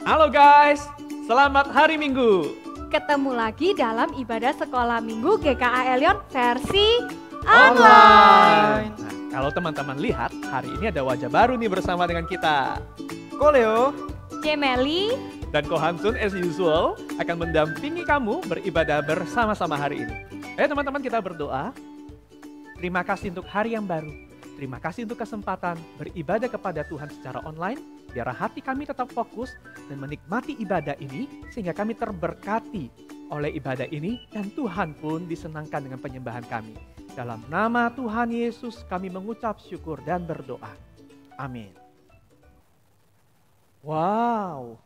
Halo guys, selamat hari Minggu. Ketemu lagi dalam ibadah sekolah minggu GKA Elion versi Nah, online. kalau teman-teman lihat, hari ini ada wajah baru nih bersama dengan kita. Koleo, Jemeli, Dan Ko Hamsun as usual akan mendampingi kamu beribadah bersama-sama hari ini. Ayo teman-teman kita berdoa. Terima kasih untuk hari yang baru. Terima kasih untuk kesempatan beribadah kepada Tuhan secara online. Biar hati kami tetap fokus dan menikmati ibadah ini sehingga kami terberkati oleh ibadah ini dan Tuhan pun disenangkan dengan penyembahan kami. Dalam nama Tuhan Yesus kami mengucap syukur dan berdoa. Amin. Wow.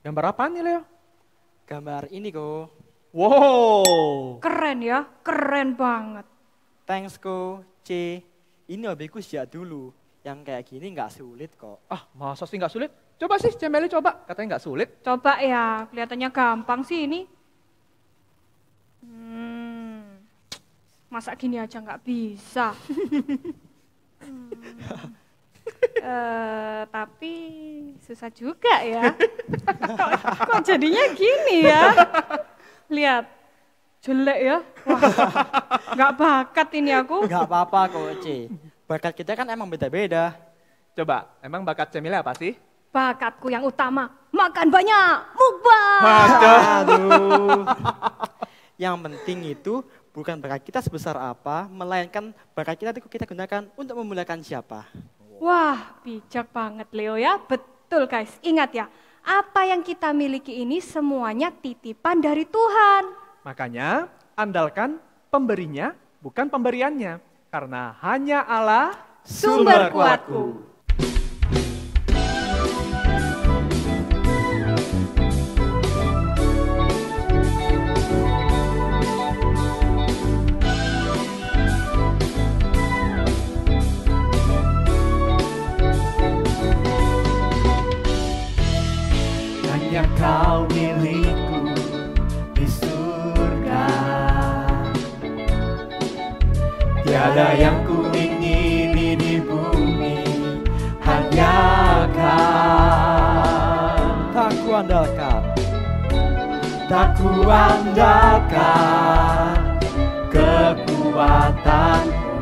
Gambar apa nih Leo? gambar ini ko. Wow. keren ya, keren banget. Thanks ko, C. Ini hobiku sejak dulu. Yang kayak gini nggak sulit kok. Ah, masa sih nggak sulit? Coba sih, Cemeli coba. Katanya nggak sulit. Coba ya, kelihatannya gampang sih ini. Masa gini aja nggak bisa. Tapi susah juga ya. Kok jadinya gini ya? Lihat, jelek ya. Wah, nggak bakat ini aku. Nggak apa-apa kok, C. Bakat kita kan emang beda-beda. Coba, emang bakat Cemeli apa sih? Bakatku yang utama, makan banyak, mukbang. Aduh. Yang penting itu bukan bakat kita sebesar apa, melainkan bakat kita itu kita gunakan untuk memuliakan siapa. Wah, bijak banget Leo ya. Betul guys, ingat ya, apa yang kita miliki ini semuanya titipan dari Tuhan. Makanya, andalkan pemberinya, bukan pemberiannya. Karena hanya Allah Sumber kuatku. Hanya kau milikku di surga. Tiada yang ku ingini di bumi, hanya kau. Tak ku andalkan, Tak ku andalkan kekuatanku,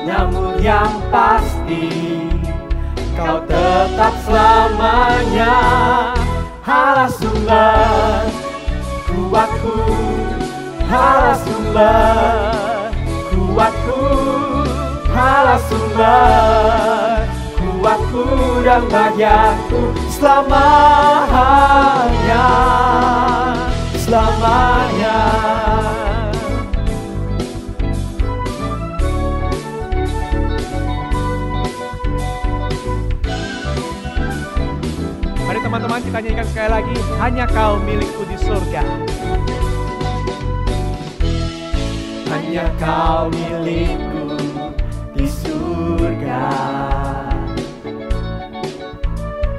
namun yang pasti Kau tetap selamanya Allah sumber kuatku, Allah sumber kuatku, Allah sumber kuatku dan bahagiaku selamanya, selamanya. Mari teman-teman kita nyanyikan sekali lagi, hanya kau milikku di surga. Hanya kau milikku di surga.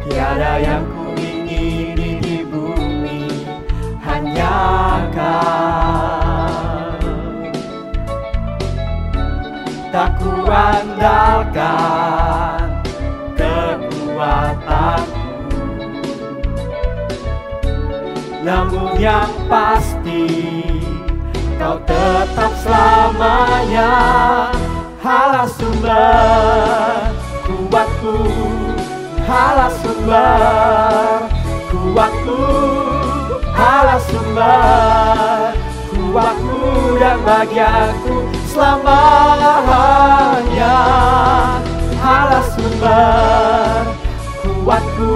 Tiada yang ku ingini di bumi, hanya kau. Tak ku andalkan kekuatanku, namun yang pasti Kau tetap selamanya Allah sumber kuatku, Allah sumber kuatku, Allah sumber kuatku dan bahagiaku selamanya. Allah sumber kuatku,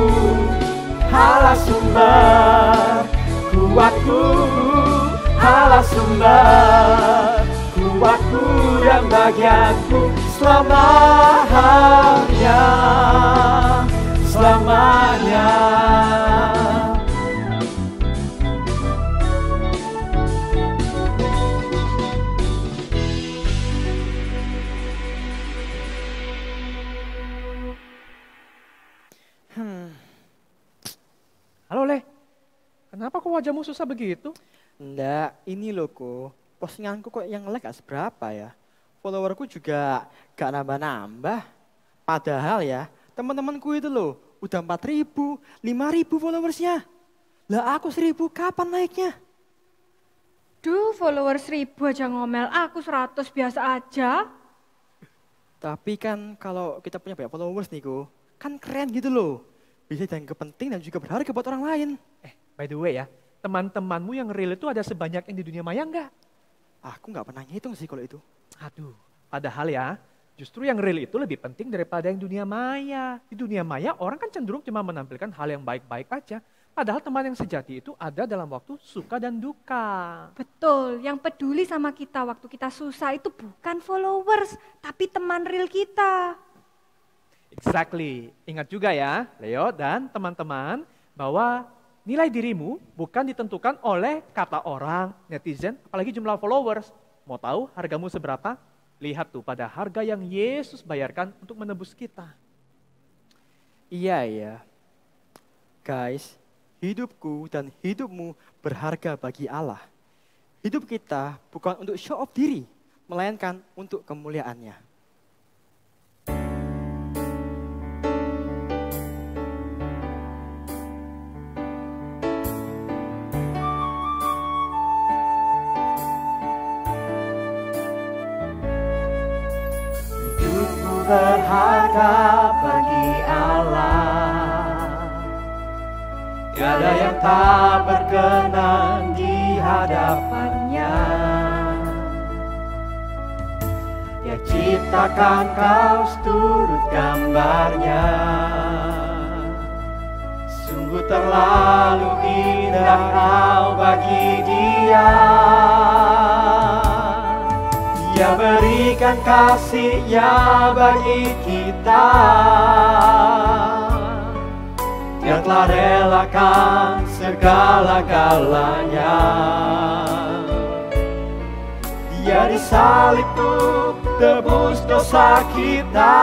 Allah sumber kuatku, Allah sumber kuatku dan bahagiaku selamanya, selamanya. Halo Le, kenapa kok wajahmu susah begitu? Enggak, ini loh kok. Postinganku kok yang like gak seberapa ya. Followerku juga gak nambah-nambah. Padahal ya, teman-temanku itu loh udah 4.000, 5.000 followersnya. Lah aku 1.000, kapan naiknya? Duh, follower 1.000 aja ngomel, aku 100 biasa aja. Tapi kan kalau kita punya banyak followers nih, kan keren gitu loh. Bisa dianggap penting dan juga berharga buat orang lain. By the way ya, teman-temanmu yang real itu ada sebanyak yang di dunia maya enggak? Aku nggak pernah ngitung sih kalau itu. Aduh, padahal ya, justru yang real itu lebih penting daripada yang dunia maya. Di dunia maya orang kan cenderung cuma menampilkan hal yang baik-baik aja. Padahal teman yang sejati itu ada dalam waktu suka dan duka. Betul, yang peduli sama kita waktu kita susah itu bukan followers, tapi teman real kita. Exactly. Ingat juga ya, Leo dan teman-teman, bahwa nilai dirimu bukan ditentukan oleh kata orang, netizen, apalagi jumlah followers. Mau tahu hargamu seberapa? Lihat tuh pada harga yang Yesus bayarkan untuk menebus kita. Iya. Guys, hidupku dan hidupmu berharga bagi Allah. Hidup kita bukan untuk show off diri, melainkan untuk kemuliaannya. Hidupku berharga bagi Allah. Tiada yang tak berkenan di hadapannya. Dia ciptakan kau seturut gambarnya. Sungguh terlalu indah kau bagi dia. Dia berikan kasih-Nya bagi kita. Dia telah relakan segala-galanya. Dia disalib untuk tebus dosa kita.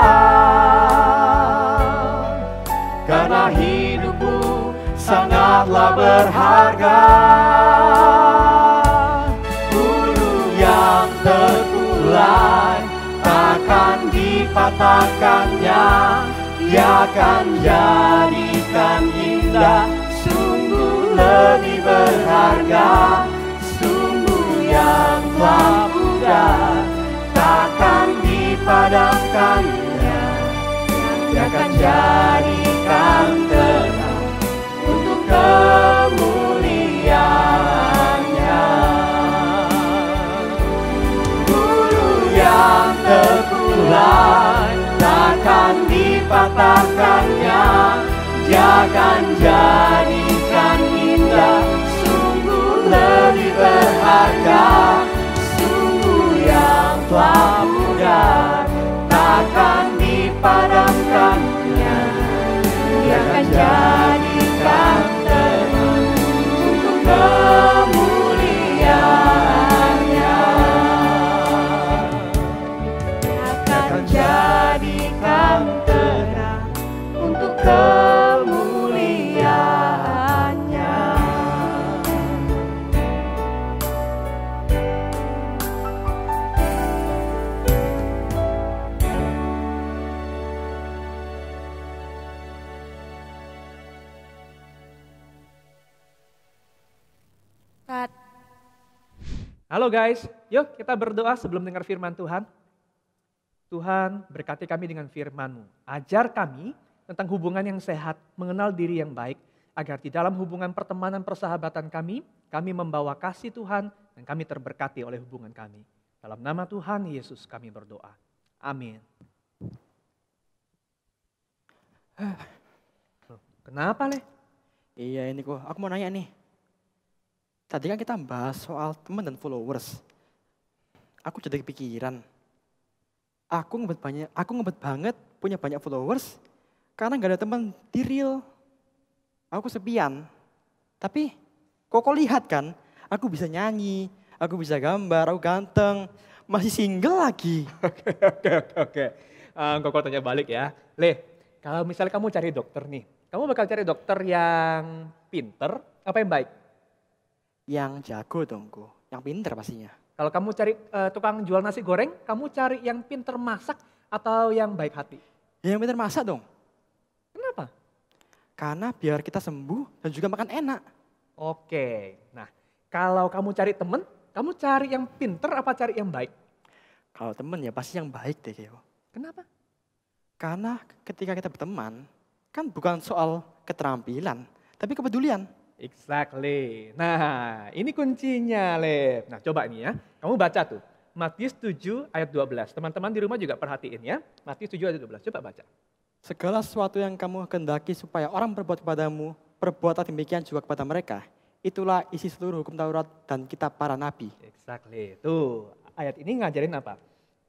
Karena hidupmu sangatlah berharga. Gunung yang terkulai takkan dipatahkannya. Dia akan jadikan indah, sungguh lebih berharga, sungguh yang telah pudar, takkan dipadamkannya. Dia akan jadikan terang untuk kemuliaannya. Gunung yang terkulai takkan dipatahkannya. Dia akan jadikan indah, sungguh lebih berharga, sungguh yang telah pudar, takkan dipadamkannya. Dia akan jadikan terang untuk kemuliaannya. Dia akan jadikan terang untuk kemuliaannya. Kat, Halo guys, yuk kita berdoa sebelum dengar firman Tuhan. Tuhan, berkati kami dengan firman-Mu. Ajar kami tentang hubungan yang sehat, mengenal diri yang baik, agar di dalam hubungan pertemanan persahabatan kami membawa kasih Tuhan dan kami terberkati oleh hubungan kami. Dalam nama Tuhan Yesus kami berdoa. Amin. Kenapa, Le? Iya ini aku mau nanya nih. Tadi kan kita bahas soal teman dan followers. Aku jadi kepikiran. Aku ngebet banget punya banyak followers karena gak ada teman di real. Aku kesepian. Tapi kok lihat kan, aku bisa nyanyi, aku bisa gambar, aku ganteng, masih single lagi. Oke. Kok tanya balik ya. Le, kalau misalnya kamu cari dokter nih, kamu bakal cari dokter yang pinter apa yang baik? Yang jago dong, yang pinter pastinya. Kalau kamu cari tukang jual nasi goreng, kamu cari yang pinter masak atau yang baik hati? Yang pinter masak dong. Kenapa? Karena biar kita sembuh dan juga makan enak. Oke, nah kalau kamu cari temen, kamu cari yang pinter apa cari yang baik? Kalau temen ya pasti yang baik deh, Keo. Kenapa? Karena ketika kita berteman, kan bukan soal keterampilan, tapi kepedulian. Exactly. Nah, ini kuncinya, Le. Nah, coba nih ya. Kamu baca tuh. Matius 7 ayat 12. Teman-teman di rumah juga perhatiin ya. Matius 7 ayat 12. Coba baca. Segala sesuatu yang kamu kehendaki supaya orang berbuat kepadamu, perbuatlah demikian juga kepada mereka. Itulah isi seluruh hukum Taurat dan kitab para nabi. Exactly. Tuh, ayat ini ngajarin apa?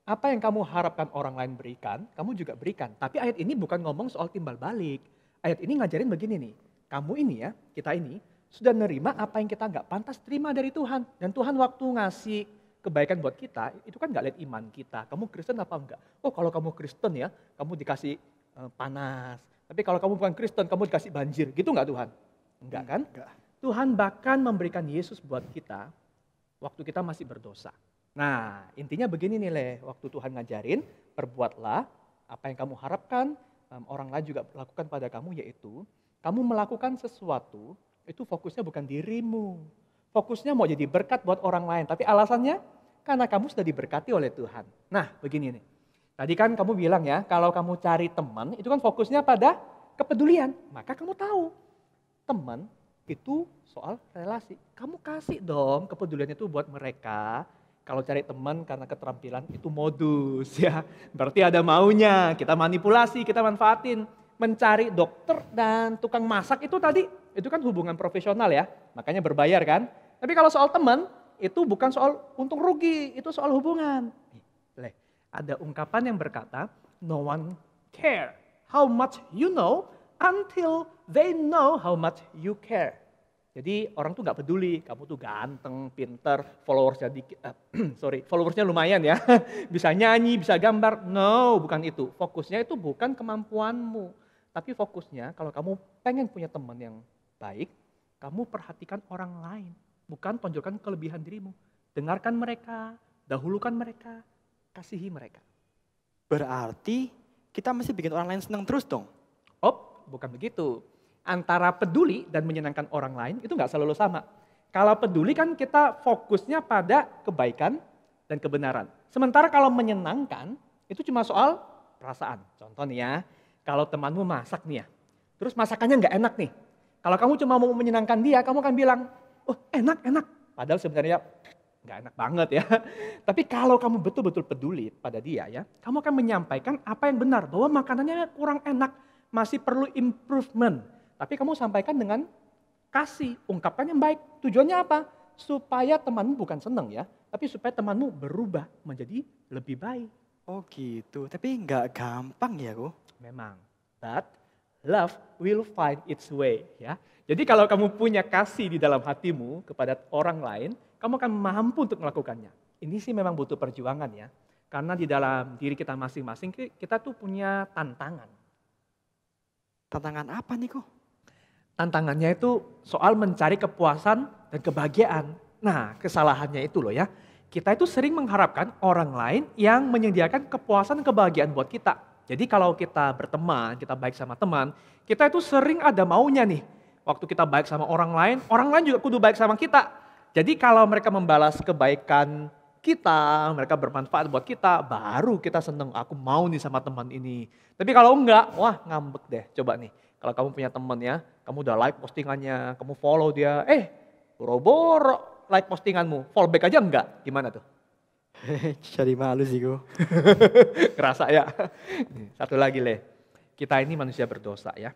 Apa yang kamu harapkan orang lain berikan, kamu juga berikan. Tapi ayat ini bukan ngomong soal timbal balik. Ayat ini ngajarin begini nih. Kamu ini ya, kita ini sudah nerima apa yang kita nggak pantas terima dari Tuhan. Dan Tuhan waktu ngasih kebaikan buat kita, itu kan nggak lihat iman kita. Kamu Kristen apa enggak? Oh kalau kamu Kristen ya, kamu dikasih panas. Tapi kalau kamu bukan Kristen, kamu dikasih banjir. Gitu nggak Tuhan? Enggak kan? Enggak. Tuhan bahkan memberikan Yesus buat kita waktu kita masih berdosa. Nah intinya begini nih Le, waktu Tuhan ngajarin, perbuatlah apa yang kamu harapkan, orang lain juga lakukan pada kamu, yaitu kamu melakukan sesuatu, itu fokusnya bukan dirimu. Fokusnya mau jadi berkat buat orang lain. Tapi alasannya karena kamu sudah diberkati oleh Tuhan. Nah begini nih. Tadi kan kamu bilang ya, kalau kamu cari teman, itu kan fokusnya pada kepedulian. Maka kamu tahu, teman itu soal relasi. Kamu kasih dong kepedulian itu buat mereka. Kalau cari teman karena keterampilan itu modus ya. Berarti ada maunya, kita manipulasi, kita manfaatin. Mencari dokter dan tukang masak itu tadi, itu kan hubungan profesional ya, makanya berbayar kan. Tapi kalau soal teman, itu bukan soal untung rugi, itu soal hubungan. Ada ungkapan yang berkata, no one care how much you know until they know how much you care. Jadi orang tuh gak peduli, kamu tuh ganteng, pinter, followersnya dikit, followersnya lumayan ya, bisa nyanyi, bisa gambar. No, bukan itu. Fokusnya itu bukan kemampuanmu. Tapi fokusnya kalau kamu pengen punya teman yang baik, kamu perhatikan orang lain. Bukan tonjolkan kelebihan dirimu. Dengarkan mereka, dahulukan mereka, kasihi mereka. Berarti kita mesti bikin orang lain senang terus dong? Oh, bukan begitu. Antara peduli dan menyenangkan orang lain itu gak selalu sama. Kalau peduli kan kita fokusnya pada kebaikan dan kebenaran. Sementara kalau menyenangkan itu cuma soal perasaan. Contoh nih ya. Kalau temanmu masak nih ya, terus masakannya nggak enak nih. Kalau kamu cuma mau menyenangkan dia, kamu akan bilang, oh enak. Padahal sebenarnya nggak enak banget ya. Tapi kalau kamu betul-betul peduli pada dia ya, kamu akan menyampaikan apa yang benar. Bahwa makanannya kurang enak, masih perlu improvement. Tapi kamu sampaikan dengan kasih, ungkapkan yang baik. Tujuannya apa? Supaya temanmu bukan senang ya, tapi supaya temanmu berubah menjadi lebih baik. Oh gitu, tapi nggak gampang ya kok. Memang, but love will find its way ya. Jadi kalau kamu punya kasih di dalam hatimu kepada orang lain, kamu akan mampu untuk melakukannya. Ini sih memang butuh perjuangan ya. Karena di dalam diri kita masing-masing kita tuh punya tantangan. Tantangan apa nih kok? Tantangannya itu soal mencari kepuasan dan kebahagiaan. Nah kesalahannya itu loh ya. Kita itu sering mengharapkan orang lain yang menyediakan kepuasan dan kebahagiaan buat kita. Jadi kalau kita berteman, kita baik sama teman, kita itu sering ada maunya nih. Waktu kita baik sama orang lain juga kudu baik sama kita. Jadi kalau mereka membalas kebaikan kita, mereka bermanfaat buat kita, baru kita seneng, aku mau nih sama teman ini. Tapi kalau enggak, wah ngambek deh. Coba nih, kalau kamu punya teman ya, kamu udah like postingannya, kamu follow dia, boro-boro like postinganmu, follow back aja enggak, gimana tuh? Jadi malu sih kok. Kerasa ya. Satu lagi Le, kita ini manusia berdosa ya.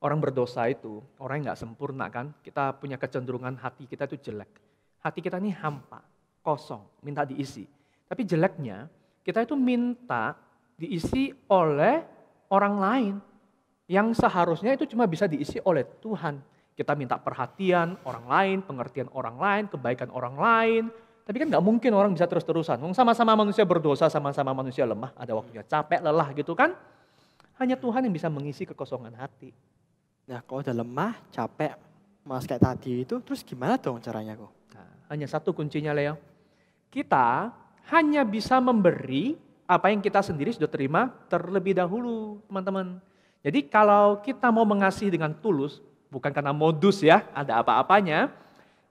Orang berdosa itu, orang yang gak sempurna kan. Kita punya kecenderungan hati kita itu jelek. Hati kita ini hampa, kosong, minta diisi. Tapi jeleknya, kita itu minta diisi oleh orang lain. Yang seharusnya itu cuma bisa diisi oleh Tuhan. Kita minta perhatian orang lain, pengertian orang lain, kebaikan orang lain. Tapi kan gak mungkin orang bisa terus-terusan. Sama-sama manusia berdosa, sama-sama manusia lemah. Ada waktunya capek, lelah gitu kan. Hanya Tuhan yang bisa mengisi kekosongan hati. Nah kalau udah lemah, capek, mas kayak tadi itu, terus gimana dong caranya kok? Nah, hanya satu kuncinya Leo. Kita hanya bisa memberi apa yang kita sendiri sudah terima terlebih dahulu teman-teman. Jadi kalau kita mau mengasihi dengan tulus, bukan karena modus ya, ada apa-apanya,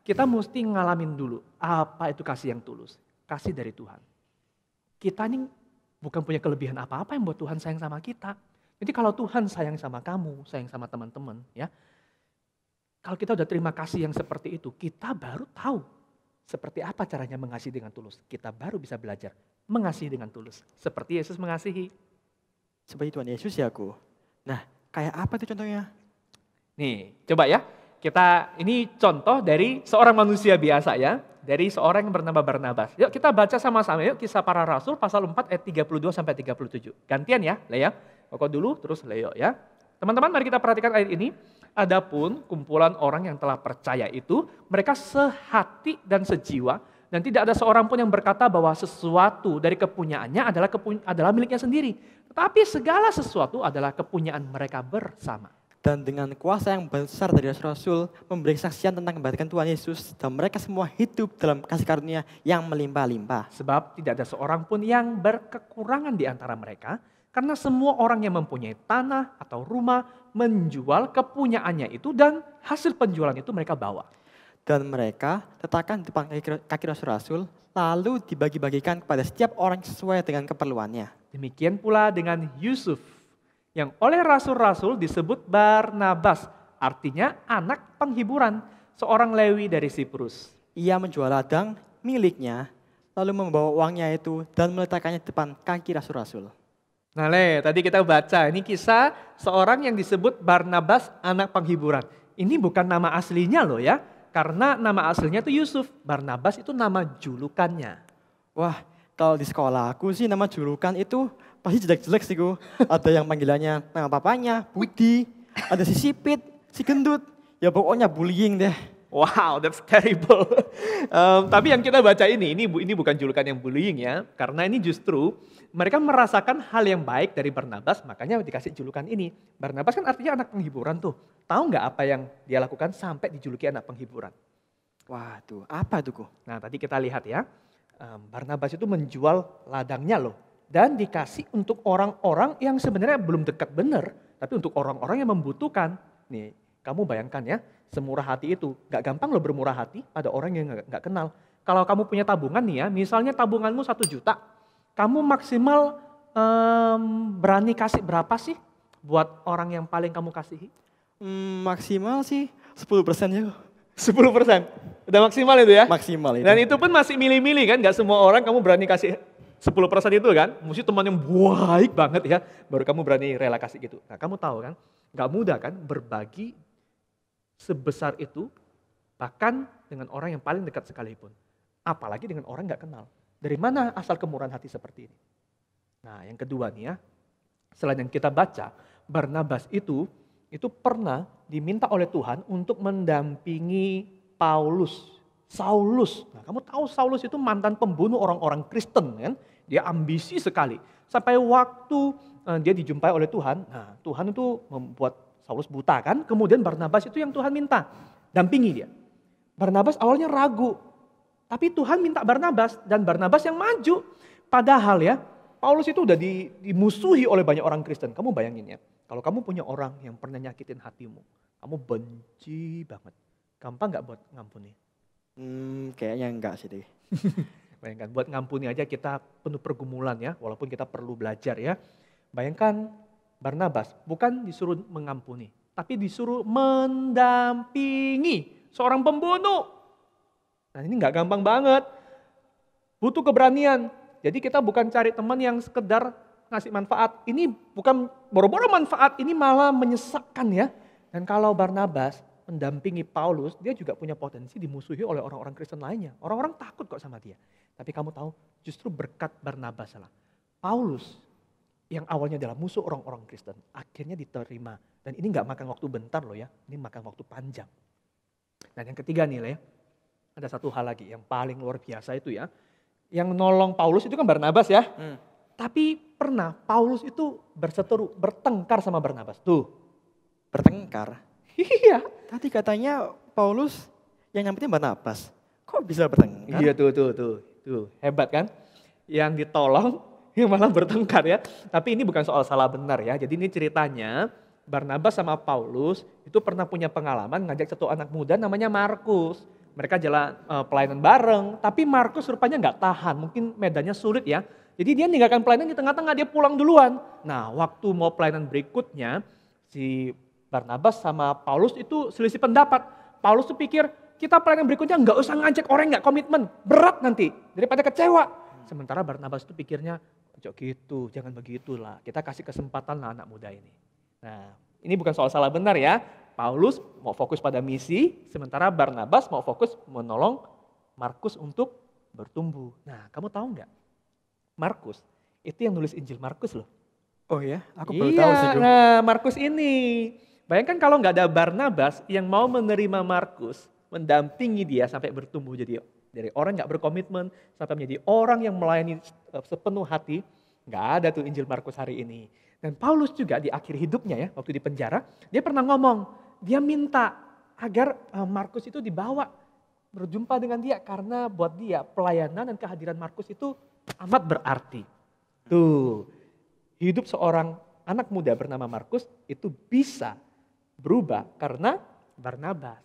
kita mesti ngalamin dulu apa itu kasih yang tulus. Kasih dari Tuhan. Kita ini bukan punya kelebihan apa-apa yang buat Tuhan sayang sama kita. Jadi kalau Tuhan sayang sama kamu, sayang sama teman-teman, ya. Kalau kita udah terima kasih yang seperti itu, kita baru tahu seperti apa caranya mengasihi dengan tulus. Kita baru bisa belajar mengasihi dengan tulus. Seperti Yesus mengasihi. Seperti Tuhan Yesus ya aku. Nah, kayak apa itu contohnya? Nih, coba ya. Ini contoh dari seorang manusia biasa ya. Dari seorang yang bernama Barnabas. Yuk kita baca sama-sama yuk Kisah Para Rasul pasal 4 ayat 32 sampai 37. Gantian ya, Lea. Pokok dulu terus Leo ya. Teman-teman mari kita perhatikan ayat ini. Adapun kumpulan orang yang telah percaya itu, mereka sehati dan sejiwa, dan tidak ada seorang pun yang berkata bahwa sesuatu dari kepunyaannya adalah miliknya sendiri. Tetapi segala sesuatu adalah kepunyaan mereka bersama. Dan dengan kuasa yang besar dari Rasul memberi kesaksian tentang kebaikan Tuhan Yesus, dan mereka semua hidup dalam kasih karunia yang melimpah-limpah. Sebab tidak ada seorang pun yang berkekurangan di antara mereka, karena semua orang yang mempunyai tanah atau rumah menjual kepunyaannya itu dan hasil penjualan itu mereka bawa. Dan mereka letakkan di depan kaki Rasul-Rasul, lalu dibagi-bagikan kepada setiap orang sesuai dengan keperluannya. Demikian pula dengan Yusuf, yang oleh rasul-rasul disebut Barnabas, artinya anak penghiburan, seorang Lewi dari Siprus. Ia menjual ladang miliknya, lalu membawa uangnya itu dan meletakkannya di depan kaki Rasul-Rasul. Nah tadi kita baca, ini kisah seorang yang disebut Barnabas, anak penghiburan. Ini bukan nama aslinya loh ya, karena nama aslinya itu Yusuf. Barnabas itu nama julukannya. Wah, kalau di sekolah aku sih nama julukan itu pasti jelek-jelek sih ku. Ada yang panggilannya nama papanya, Budi, ada si Sipit, si Gendut. Ya pokoknya bullying deh. Wow, that's terrible. Tapi yang kita baca ini bukan julukan yang bullying ya. Karena ini justru mereka merasakan hal yang baik dari Barnabas, makanya dikasih julukan ini. Barnabas kan artinya anak penghiburan tuh. Tahu nggak apa yang dia lakukan sampai dijuluki anak penghiburan? Wah tuh, apa tuh ku? Nah tadi kita lihat ya, Barnabas itu menjual ladangnya loh. Dan dikasih untuk orang-orang yang sebenarnya belum dekat benar, tapi untuk orang-orang yang membutuhkan. Nih, kamu bayangkan ya, semurah hati itu. Gak gampang loh bermurah hati pada orang yang gak kenal. Kalau kamu punya tabungan nih ya, misalnya tabunganmu 1 juta, kamu maksimal berani kasih berapa sih buat orang yang paling kamu kasihi? Maksimal sih 10% ya. 10%? Udah maksimal itu ya? Maksimal itu. Dan itu pun masih milih-milih kan, gak semua orang kamu berani kasih 10% itu kan, mesti teman yang baik banget ya, baru kamu berani rela kasih gitu. Nah kamu tahu kan, gak mudah kan berbagi sebesar itu, bahkan dengan orang yang paling dekat sekalipun. Apalagi dengan orang gak kenal. Dari mana asal kemurahan hati seperti ini? Nah yang kedua nih ya, selain yang kita baca, Barnabas itu pernah diminta oleh Tuhan untuk mendampingi Saulus. Nah, kamu tahu Saulus itu mantan pembunuh orang-orang Kristen kan? Dia ambisi sekali. Sampai waktu dia dijumpai oleh Tuhan, nah Tuhan itu membuat Saulus buta kan? Kemudian Barnabas itu yang Tuhan minta, dampingi dia. Barnabas awalnya ragu, tapi Tuhan minta Barnabas dan Barnabas yang maju. Padahal ya, Paulus itu udah dimusuhi oleh banyak orang Kristen. Kamu bayangin ya, kalau kamu punya orang yang pernah nyakitin hatimu, kamu benci banget. Gampang gak buat ngampuni? Kayaknya enggak sih deh. Bayangkan, buat ngampuni aja kita penuh pergumulan ya, walaupun kita perlu belajar ya. Bayangkan Barnabas bukan disuruh mengampuni, tapi disuruh mendampingi seorang pembunuh. Nah ini gak gampang banget, butuh keberanian. Jadi kita bukan cari teman yang sekedar ngasih manfaat. Ini bukan boro-boro manfaat, ini malah menyesakkan ya. Dan kalau Barnabas mendampingi Paulus, dia juga punya potensi dimusuhi oleh orang-orang Kristen lainnya. Orang-orang takut kok sama dia. Tapi kamu tahu, justru berkat Barnabas lah. Paulus yang awalnya adalah musuh orang-orang Kristen, akhirnya diterima. Dan ini gak makan waktu bentar loh ya, ini makan waktu panjang. Dan yang ketiga nih lah ya, ada satu hal lagi yang paling luar biasa itu ya. Yang nolong Paulus itu kan Barnabas ya. Tapi pernah Paulus itu berseteru, bertengkar sama Barnabas. Tuh. Bertengkar? Iya. Tadi katanya Paulus yang nyamperin Barnabas. Kok bisa bertengkar? Iya tuh. Hebat kan? Yang ditolong, yang malah bertengkar ya. Tapi ini bukan soal salah benar ya. Jadi ini ceritanya Barnabas sama Paulus itu pernah punya pengalaman ngajak satu anak muda namanya Markus. Mereka jalan pelayanan bareng, tapi Markus rupanya nggak tahan, mungkin medannya sulit ya. Jadi dia meninggalkan pelayanan di tengah-tengah, dia pulang duluan. Nah, waktu mau pelayanan berikutnya, si Barnabas sama Paulus itu selisih pendapat. Paulus tuh pikir, kita pelayanan berikutnya nggak usah ngajak orang nggak komitmen, berat nanti daripada kecewa. Sementara Barnabas tuh pikirnya, kok gitu, jangan begitulah. Kita kasih kesempatan lah anak muda ini. Nah, ini bukan soal salah benar ya. Paulus mau fokus pada misi, sementara Barnabas mau fokus menolong Markus untuk bertumbuh. Nah, kamu tahu nggak? Markus itu yang nulis Injil Markus loh. Oh ya, aku baru tahu sih. Nah, Markus ini. Bayangkan kalau nggak ada Barnabas yang mau menerima Markus, mendampingi dia sampai bertumbuh jadi dari orang nggak berkomitmen sampai menjadi orang yang melayani sepenuh hati, nggak ada tuh Injil Markus hari ini. Dan Paulus juga di akhir hidupnya ya, waktu di penjara, dia pernah ngomong, dia minta agar Markus itu dibawa berjumpa dengan dia karena buat dia pelayanan dan kehadiran Markus itu amat berarti. Tuh, hidup seorang anak muda bernama Markus itu bisa berubah karena Barnabas.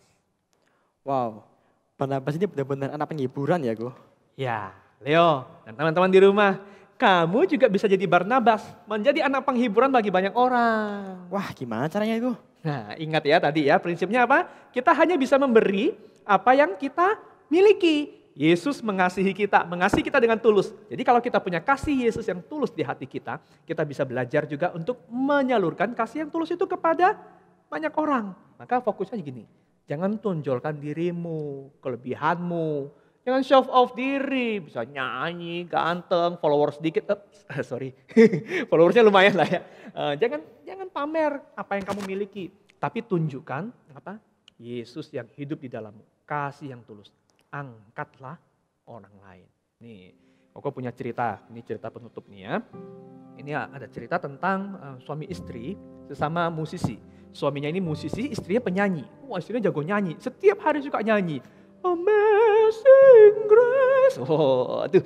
Wow, Barnabas ini benar-benar anak penghiburan ya, Go. Ya, Leo dan teman-teman di rumah, kamu juga bisa jadi Barnabas, menjadi anak penghiburan bagi banyak orang. Wah, gimana caranya itu? Nah, ingat ya tadi ya, prinsipnya apa? Kita hanya bisa memberi apa yang kita miliki. Yesus mengasihi kita dengan tulus. Jadi kalau kita punya kasih Yesus yang tulus di hati kita bisa belajar juga untuk menyalurkan kasih yang tulus itu kepada banyak orang. Maka fokusnya gini, jangan tonjolkan dirimu, kelebihanmu. Jangan show off diri, bisa nyanyi, ganteng, followers sedikit. Followersnya lumayan lah ya. Jangan pamer apa yang kamu miliki. Tapi tunjukkan apa? Yesus yang hidup di dalammu, kasih yang tulus. Angkatlah orang lain. Nih, Koko punya cerita, ini cerita penutup nih ya. Ini ada cerita tentang suami istri sesama musisi. Suaminya ini musisi, istrinya penyanyi. Wah, istrinya jago nyanyi, setiap hari suka nyanyi. Amazing Grace. Oh, aduh,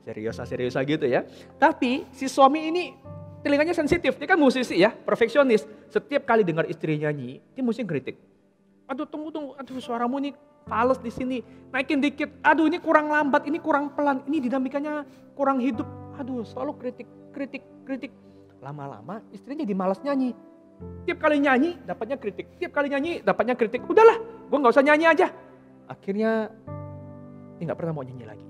serius gitu ya. Tapi si suami ini telinganya sensitif, dia kan musisi ya, perfeksionis. Setiap kali dengar istri nyanyi, dia mesti kritik. Aduh tunggu, aduh suaramu nih fals di sini, naikin dikit. Aduh ini kurang lambat, ini kurang pelan, ini dinamikanya kurang hidup. Aduh selalu kritik. Lama-lama istrinya jadi malas nyanyi. Tiap kali nyanyi dapatnya kritik. Udahlah, gue nggak usah nyanyi aja. Akhirnya dia nggak pernah mau nyanyi lagi.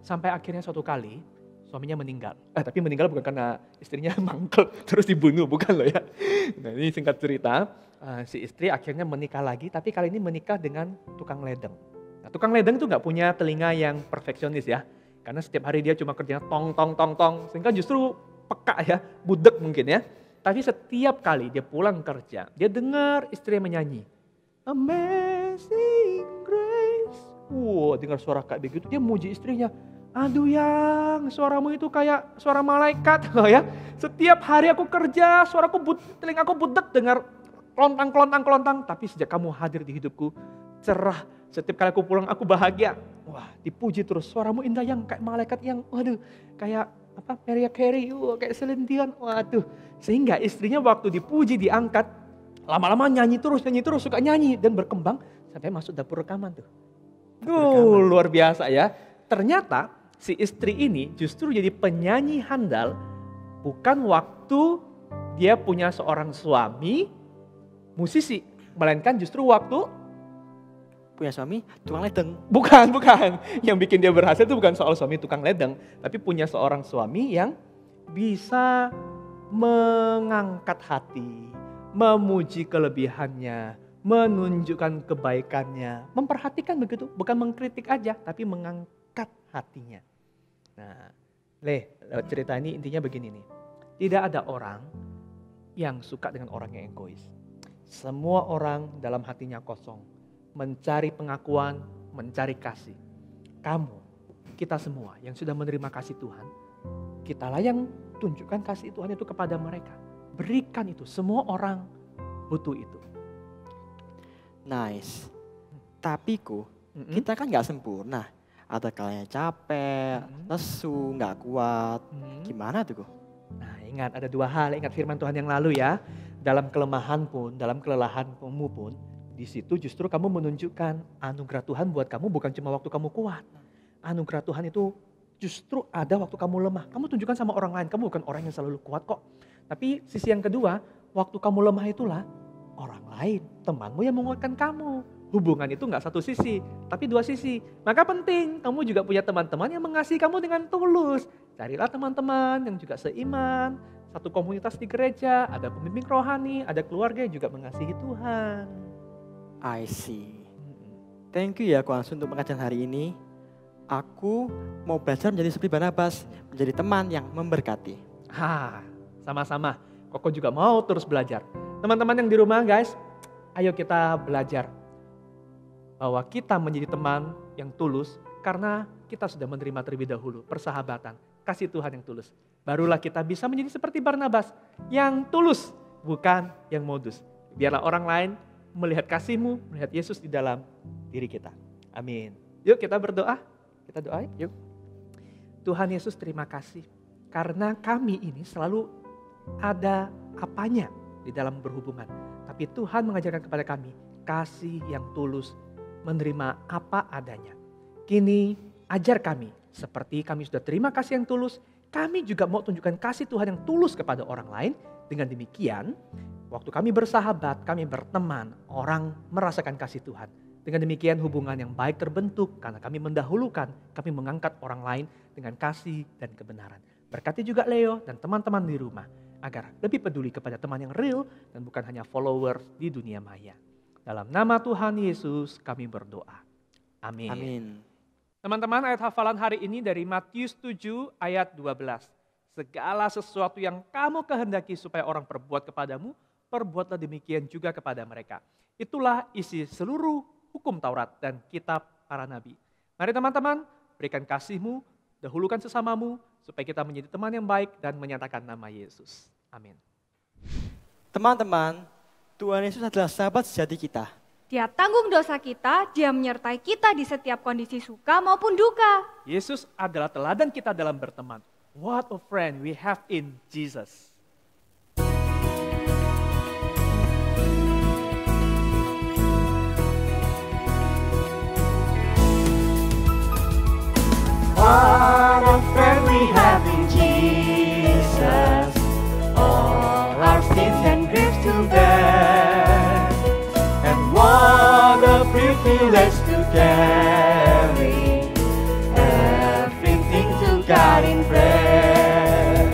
Sampai akhirnya suatu kali suaminya meninggal. Tapi meninggal bukan karena istrinya mangkel terus dibunuh, bukan loh ya. Nah ini singkat cerita, si istri akhirnya menikah lagi, tapi kali ini menikah dengan tukang ledeng. Nah tukang ledeng itu nggak punya telinga yang perfeksionis ya. Karena setiap hari dia cuma kerjanya tong, sehingga justru peka ya, budek mungkin ya. Tapi setiap kali dia pulang kerja, dia dengar istrinya menyanyi. Amazing Grace. Wow, dengar suara kayak begitu, dia muji istrinya. Aduh yang, suaramu itu kayak suara malaikat. Ya. Setiap hari aku kerja, telingaku budek dengar kelontang. Tapi sejak kamu hadir di hidupku, cerah. Setiap kali aku pulang, aku bahagia. Wah, dipuji terus. Suaramu indah yang kayak malaikat yang, waduh, kayak Mariah Carey, kayak Celine Dion. Waduh, sehingga istrinya waktu dipuji, diangkat, lama-lama nyanyi terus, suka nyanyi. Dan berkembang sampai masuk dapur rekaman tuh. Luar biasa ya. Ternyata si istri ini justru jadi penyanyi handal bukan waktu dia punya seorang suami musisi, melainkan justru waktu punya suami tukang ledeng. Bukan. Yang bikin dia berhasil itu bukan soal suami tukang ledeng, tapi punya seorang suami yang bisa mengangkat hati, memuji kelebihannya, menunjukkan kebaikannya, memperhatikan begitu, bukan mengkritik aja, tapi mengangkat hatinya. Nah, lewat cerita ini intinya begini nih. Tidak ada orang yang suka dengan orang yang egois. Semua orang dalam hatinya kosong, mencari pengakuan, mencari kasih. Kamu, kita semua yang sudah menerima kasih Tuhan, kitalah yang tunjukkan kasih Tuhan itu kepada mereka. Berikan itu, semua orang butuh itu. Nice. Tapi kita kan gak sempurna. Ada kalanya capek, lesu, gak kuat. Gimana tuh, Ko? Nah ingat ada dua hal, ingat firman Tuhan yang lalu ya. dalam kelemahan pun, dalam kelelahanmu pun, di situ justru kamu menunjukkan anugerah Tuhan buat kamu bukan cuma waktu kamu kuat. Anugerah Tuhan itu justru ada waktu kamu lemah. Kamu tunjukkan sama orang lain, kamu bukan orang yang selalu kuat kok. Tapi sisi yang kedua, waktu kamu lemah itulah orang lain, temanmu yang menguatkan kamu. Hubungan itu gak satu sisi, tapi dua sisi. Maka penting kamu juga punya teman-teman yang mengasihi kamu dengan tulus. Carilah teman-teman yang juga seiman, satu komunitas di gereja, ada pembimbing rohani, ada keluarga yang juga mengasihi Tuhan. I see. Thank you ya Koans untuk pengajaran hari ini. Aku mau belajar menjadi seperti Barnabas, menjadi teman yang memberkati. Sama-sama. Koko juga mau terus belajar. Teman-teman yang di rumah guys, ayo kita belajar. Bahwa kita menjadi teman yang tulus karena kita sudah menerima terlebih dahulu persahabatan, kasih Tuhan yang tulus. Barulah kita bisa menjadi seperti Barnabas yang tulus, bukan yang modus. Biarlah orang lain melihat kasih-Mu, melihat Yesus di dalam diri kita. Amin. Yuk kita berdoa, kita doain yuk. Tuhan Yesus terima kasih karena kami ini selalu ada apanya di dalam berhubungan. Tapi Tuhan mengajarkan kepada kami kasih yang tulus, menerima apa adanya. Kini ajar kami, seperti kami sudah terima kasih yang tulus, kami juga mau tunjukkan kasih Tuhan yang tulus kepada orang lain. Dengan demikian, waktu kami bersahabat, kami berteman, orang merasakan kasih Tuhan. Dengan demikian hubungan yang baik terbentuk karena kami mendahulukan, kami mengangkat orang lain dengan kasih dan kebenaran. Berkati juga Leo dan teman-teman di rumah, agar lebih peduli kepada teman yang real dan bukan hanya followers di dunia maya. Dalam nama Tuhan Yesus kami berdoa. Amin. Amin. Teman-teman, ayat hafalan hari ini dari Matius 7 ayat 12. Segala sesuatu yang kamu kehendaki supaya orang perbuat kepadamu, perbuatlah demikian juga kepada mereka. Itulah isi seluruh hukum Taurat dan kitab para nabi. Mari teman-teman, berikan kasih-Mu, dahulukan sesamamu, supaya kita menjadi teman yang baik dan menyatakan nama Yesus. Amin. Teman-teman, Tuhan Yesus adalah sahabat sejati kita. Dia tanggung dosa kita, dia menyertai kita di setiap kondisi suka maupun duka. Yesus adalah teladan kita dalam berteman. What a friend we have in Jesus. What a friend we have in Jesus. All our sins and griefs to bear. And what a privilege to carry everything to God in prayer.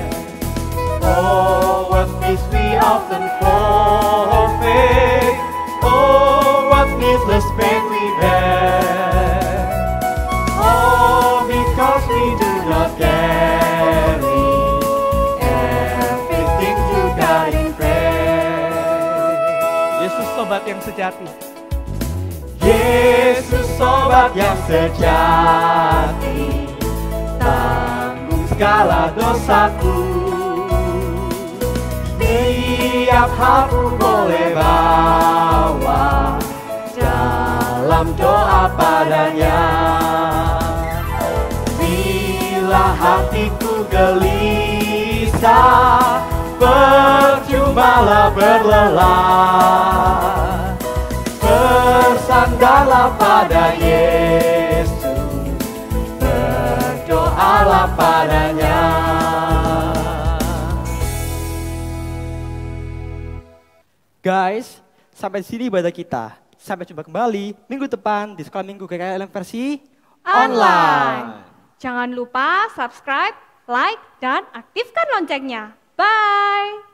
Oh, what peace we often forfeit. Oh, what needless pain we bear. Oh, because we do not carry everything to God in prayer. Yesus sobat yang sejati. Yesus sobat yang sejati, tanggung segala dosaku. Tiap hal boleh bawa dalam doa padanya. Bila hatiku gelisah, percubalah berlelah. Bersandarlah pada Yesus, berdoalah padanya. Guys, sampai sini ibadah kita. Sampai jumpa kembali minggu depan di Sekolah Minggu GKLM versi Online. Jangan lupa subscribe, like, dan aktifkan loncengnya. Bye!